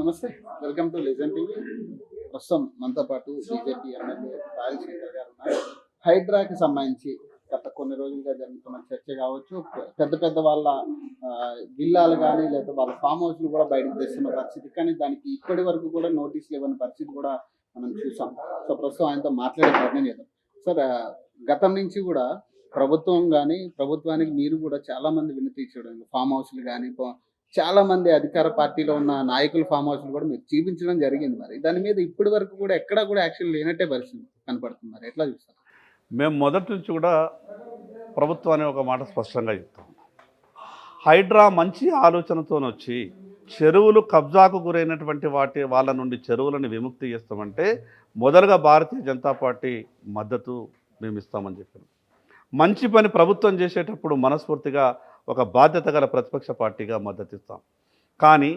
నమస్తే. Welcome to legend TV. ప్రస్తుతం మనతో పాటు బీజేపీ ఎమ్మెల్యే రాయల్ శంకర్ గారు ఉన్నారు. హైడ్రాకి సంబంధించి గత కొన్ని రోజులుగా జరుగుతున్న చర్చ కావచ్చు, పెద్ద పెద్ద వాళ్ళ విల్లాలు కానీ లేదా వాళ్ళ ఫామ్ హౌస్లు కూడా బయటకు తెస్తున్న పరిస్థితి. కానీ దానికి ఇప్పటి వరకు కూడా నోటీసులు ఇవ్వని పరిస్థితి కూడా మనం చూసాం. సో ప్రస్తుతం ఆయనతో మాట్లాడే ప్రయత్నం చేద్దాం. సార్, గతం నుంచి కూడా ప్రభుత్వం కానీ ప్రభుత్వానికి మీరు కూడా చాలా మంది వినతి ఇచ్చడం, ఫామ్ హౌస్లు కానీ చాలా మంది అధికార పార్టీలో ఉన్న నాయకుల ఫామ్ హౌస్లు కూడా మీరు చూపించడం జరిగింది. మరి దాని మీద ఇప్పటి వరకు కూడా ఎక్కడా కూడా యాక్షన్ లేనట్టే పరిస్థితి కనపడుతుంది. మరి ఎట్లా చూస్తారు? మేము మొదటి నుంచి కూడా ప్రభుత్వాన్ని ఒక మాట స్పష్టంగా చెప్తాం. హైడ్రా మంచి ఆలోచనతో వచ్చి చెరువులు కబ్జాకు గురైనటువంటి వాళ్ళ నుండి చెరువులను విముక్తి చేస్తామంటే మొదలుగా భారతీయ జనతా పార్టీ మద్దతు మేము ఇస్తామని చెప్పాను. మంచి పని ప్రభుత్వం చేసేటప్పుడు మనస్ఫూర్తిగా ఒక బాధ్యత గల ప్రతిపక్ష పార్టీగా మద్దతు ఇస్తాం. కానీ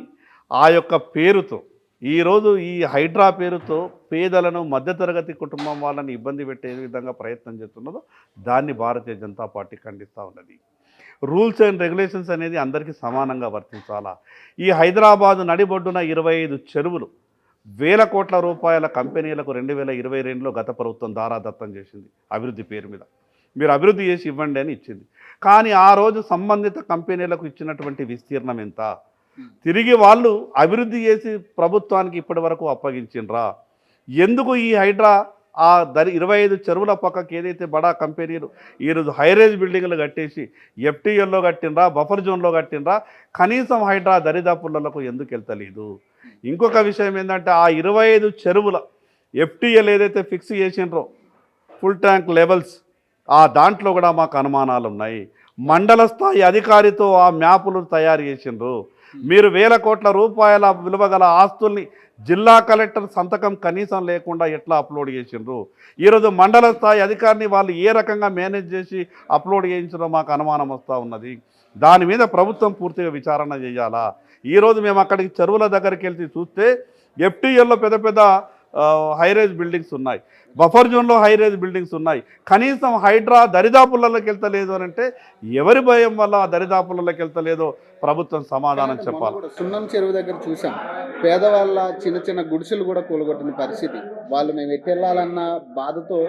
ఆ యొక్క పేరుతో ఈరోజు ఈ హైడ్రా పేరుతో పేదలను మధ్యతరగతి కుటుంబం వాళ్ళని ఇబ్బంది పెట్టే విధంగా ప్రయత్నం చేస్తున్నదో దాన్ని భారతీయ జనతా పార్టీ ఖండిస్తూ ఉన్నది. రూల్స్ అండ్ రెగ్యులేషన్స్ అనేది అందరికీ సమానంగా వర్తించాలా. ఈ హైదరాబాదు నడిబొడ్డున 25 చెరువులు వేల కోట్ల రూపాయల కంపెనీలకు 2022లో గత ప్రభుత్వం దారాదత్తం చేసింది అభివృద్ధి పేరు మీద. మీరు అభివృద్ధి చేసి ఇవ్వండి అని ఇచ్చింది. కానీ ఆ రోజు సంబంధిత కంపెనీలకు ఇచ్చినటువంటి విస్తీర్ణం ఎంత, తిరిగి వాళ్ళు అభివృద్ధి చేసి ప్రభుత్వానికి ఇప్పటి వరకు అప్పగించిండ్రా? ఎందుకు ఈ హైడ్రా ఆ 25 చెరువుల పక్కకి ఏదైతే బడా కంపెనీలు ఈరోజు హైరేజ్ బిల్డింగ్లు కట్టేసి ఎఫ్టీఎల్లో కట్టినరా, బఫర్ జోన్లో కట్టినరా, కనీసం హైడ్రా దరిదాపులకు ఎందుకు వెళ్తలేదు? ఇంకొక విషయం ఏంటంటే ఆ 25 చెరువుల ఎఫ్టీఎల్ ఏదైతే ఫిక్స్ చేసిండ్రో ఫుల్ ట్యాంక్ లెవెల్స్, ఆ దాంట్లో కూడా మాకు అనుమానాలు ఉన్నాయి. మండల స్థాయి అధికారితో ఆ మ్యాపులు తయారు చేసిండ్రు. మీరు వేల కోట్ల రూపాయల విలువ గల ఆస్తుల్ని జిల్లా కలెక్టర్ సంతకం కనీసం లేకుండా ఎట్లా అప్లోడ్ చేసిండ్రు? ఈరోజు మండల స్థాయి అధికారిని వాళ్ళు ఏ రకంగా మేనేజ్ చేసి అప్లోడ్ చేయించడం మాకు అనుమానం వస్తూ ఉన్నది. దాని మీద ప్రభుత్వం పూర్తిగా విచారణ చేయాలా. ఈరోజు మేము అక్కడికి చెరువుల దగ్గరికి వెళ్తే చూస్తే ఎఫ్టీఎల్లో పెద్ద పెద్ద హైరేజ్ బిల్డింగ్స్ ఉన్నాయి, బఫర్ జోన్లో హైరేజ్ బిల్డింగ్స్ ఉన్నాయి. కనీసం హైడ్రా దరిదాపులలోకి వెళ్తలేదు అని అంటే ఎవరి భయం వల్ల ఆ దరిదాపులలోకి వెళ్తలేదో ప్రభుత్వం సమాధానం చెప్పాలి. సున్నం చెరువు దగ్గర చూసాం, పేదవాళ్ళ చిన్న చిన్న గుడిసెలు కూడా కూలగొట్టిన పరిస్థితి. వాళ్ళు మేము ఎట్టి వెళ్ళాలన్న బాధతో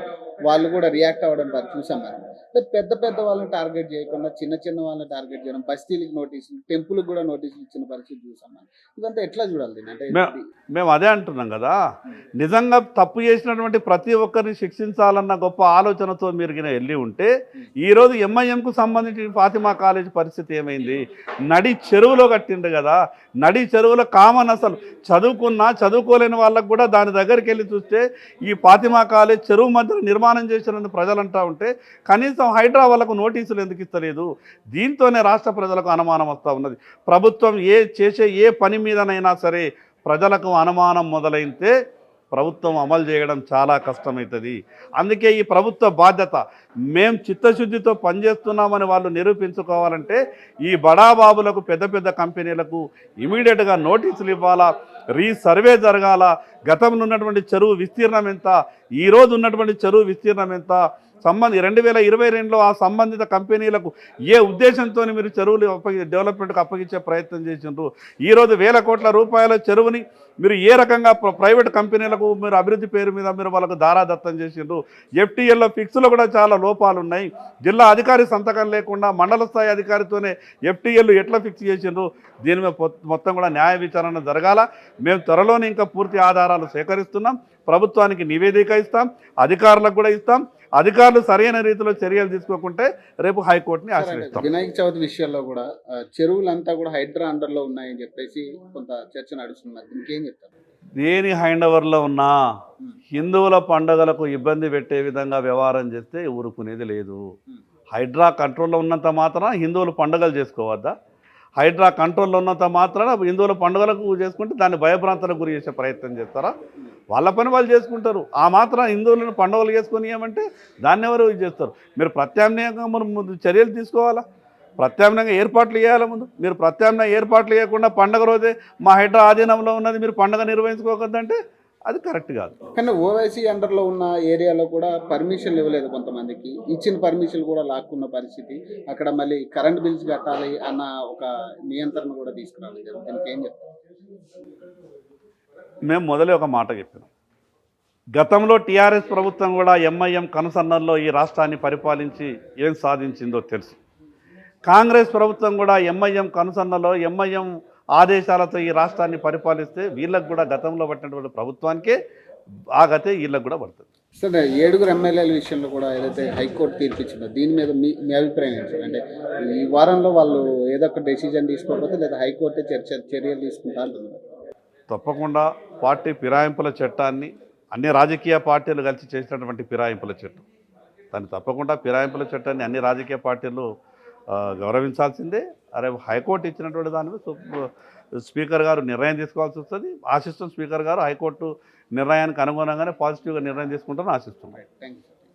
వాళ్ళు కూడా రియాక్ట్ అవ్వడం చూసాం. మరి పెద్ద పెద్ద వాళ్ళని టార్గెట్ చేయకుండా చిన్న చిన్న వాళ్ళని టార్గెట్ చేయడం, బస్తీలకు నోటీసులు, టెంపుల్కి కూడా నోటీసులు ఇచ్చిన పరిస్థితి చూసాం. ఇదంతా ఎట్లా చూడాలి? అంటే మేము అదే అంటున్నాం కదా, నిజంగా తప్పు చేసినటువంటి ప్రతి ఒక్కరిని శిక్షించాలన్న గొప్ప ఆలోచనతో మీరు వెళ్ళి ఉంటే ఈరోజు ఎంఐఎంకు సంబంధించిన ఫాతిమా కాలేజ్ పరిస్థితి ఏమైంది? నడి చెరువులో కట్టిండు కదా. నడి చెరువులో కామన్, అసలు చదువుకున్నా చదువుకోలేని వాళ్ళకు కూడా దాని దగ్గరికి వెళ్ళి చూస్తే ఈ ఫాతిమా కాలేజ్ చెరువు మధ్య నిర్మాణం చేసినని ప్రజలు అంటూ ఉంటే కనీసం హైడ్రా వాళ్ళకు నోటీసులు ఎందుకు ఇస్తలేదు? దీంతోనే రాష్ట్ర ప్రజలకు అనుమానం వస్తూ ఉన్నది. ప్రభుత్వం చేసే ఏ పని మీదనైనా సరే ప్రజలకు అనుమానం మొదలైతే ప్రభుత్వం అమలు చేయడం చాలా కష్టమవుతుంది. అందుకే ఈ ప్రభుత్వ బాధ్యత, మేము చిత్తశుద్ధితో పనిచేస్తున్నామని వాళ్ళు నిరూపించుకోవాలంటే ఈ బడాబాబులకు, పెద్ద పెద్ద కంపెనీలకు ఇమీడియట్గా నోటీసులు ఇవ్వాలా, రీసర్వే జరగాల. గతంలో ఉన్నటువంటి చెరువు విస్తీర్ణం ఎంత, ఈరోజు ఉన్నటువంటి చెరువు విస్తీర్ణం ఎంత, 2022లో ఆ సంబంధిత కంపెనీలకు ఏ ఉద్దేశంతో మీరు చెరువులు డెవలప్మెంట్కి అప్పగించే ప్రయత్నం చేసిండ్రు? ఈరోజు వేల కోట్ల రూపాయల చెరువుని మీరు ఏ రకంగా ప్రైవేట్ కంపెనీలకు మీరు అభివృద్ధి పేరు మీద మీరు వాళ్ళకు దారాదత్తం చేసిండ్రు? ఎఫ్టీఎల్లో ఫిక్స్లో కూడా చాలా లోపాలు ఉన్నాయి. జిల్లా అధికారి సంతకం లేకుండా మండల స్థాయి అధికారితోనే ఎఫ్టీఎల్ ఎట్లా ఫిక్స్ చేసిండ్రు? దీని మీద మొత్తం కూడా న్యాయ విచారణ జరగాల. మేము త్వరలోనే ఇంకా పూర్తి ఆధారాలు సేకరిస్తున్నాం, ప్రభుత్వానికి నివేదిక ఇస్తాం, అధికారులకు కూడా ఇస్తాం. అధికారులు సరైన రీతిలో చర్యలు తీసుకోకుంటే రేపు హైకోర్టుని ఆశ్రయిస్తాం. వినాయక చవితి విషయాల్లో కూడా చెరువులంతా కూడా హైడ్రా అండర్లో ఉన్నాయని చెప్పేసి కొంత చర్చ నడుస్తున్నారు. ఇంకేం చెప్తారు? దేని హ్యాండోవర్లో ఉన్నా హిందువుల పండుగలకు ఇబ్బంది పెట్టే విధంగా వ్యవహారం చేస్తే ఊరుకునేది లేదు. హైడ్రా కంట్రోల్లో ఉన్నంత మాత్రాన హిందువులు పండుగలు చేసుకోవద్దా? హైడ్రా కంట్రోల్లో ఉన్నంత మాత్రాన హిందువుల పండుగలకు చేసుకుంటే దాన్ని భయభ్రాంతలకు గురి చేసే ప్రయత్నం చేస్తారా? వాళ్ళ పని వాళ్ళు చేసుకుంటారు. ఆ మాత్రం హిందువులను పండుగలు చేసుకొని ఏమంటే దాన్ని ఎవరు చేస్తారు? మీరు ప్రత్యామ్నాయంగా ముందు చర్యలు తీసుకోవాలా, ప్రత్యామ్నాయంగా ఏర్పాట్లు చేయాలి. ముందు మీరు ప్రత్యామ్నాయ ఏర్పాట్లు చేయకుండా పండుగ రోజే మా హైడ్రా ఆధీనంలో ఉన్నది మీరు పండుగ నిర్వహించుకోకద్దంటే అది కరెక్ట్ కాదు. కానీ ఓవైసీ అండర్లో ఉన్న ఏరియాలో కూడా పర్మిషన్లు ఇవ్వలేదు కొంతమందికి, ఇచ్చిన పర్మిషన్లు కూడా లాక్కున్న పరిస్థితి. అక్కడ మళ్ళీ కరెంట్ బిల్స్ కట్టాలి అన్న ఒక నియంత్రణ కూడా తీసుకురావాలి. దీనికి ఏం చెప్తారు? మేము మొదలే ఒక మాట చెప్పినాం. గతంలో టీఆర్ఎస్ ప్రభుత్వం కూడా ఎంఐఎం కనుసన్నల్లో ఈ రాష్ట్రాన్ని పరిపాలించి ఏం సాధించిందో తెలుసు. కాంగ్రెస్ ప్రభుత్వం కూడా ఎంఐఎం కనుసన్నలో ఎంఐఎం ఆదేశాలతో ఈ రాష్ట్రాన్ని పరిపాలిస్తే వీళ్ళకు కూడా గతంలో పట్టినటువంటి ప్రభుత్వానికే ఆ గతే వీళ్ళకు కూడా పడుతుంది. సార్ 7 ఎమ్మెల్యేల విషయంలో కూడా ఏదైతే హైకోర్టు తీర్పిచ్చిందో దీని మీద మీ అభిప్రాయం ఏంటి సార్? అంటే ఈ వారంలో వాళ్ళు ఏదో ఒక డెసిజన్ తీసుకోకపోతే లేదా హైకోర్టే చర్యలు తీసుకుంటా అంటున్నారు. తప్పకుండా పార్టీ ఫిరాయింపుల చట్టాన్ని అన్ని రాజకీయ పార్టీలు కలిసి చేసినటువంటి ఫిరాయింపుల చట్టం, దాన్ని తప్పకుండా ఫిరాయింపుల చట్టాన్ని అన్ని రాజకీయ పార్టీలు గౌరవించాల్సిందే. అరే హైకోర్టు ఇచ్చినటువంటి దాని మీద స్పీకర్ గారు నిర్ణయం తీసుకోవాల్సి వస్తుంది. ఆశిస్తున్న స్పీకర్ గారు హైకోర్టు నిర్ణయానికి అనుగుణంగానే పాజిటివ్గా నిర్ణయం తీసుకుంటారని ఆశిస్తున్నాను. Thank you.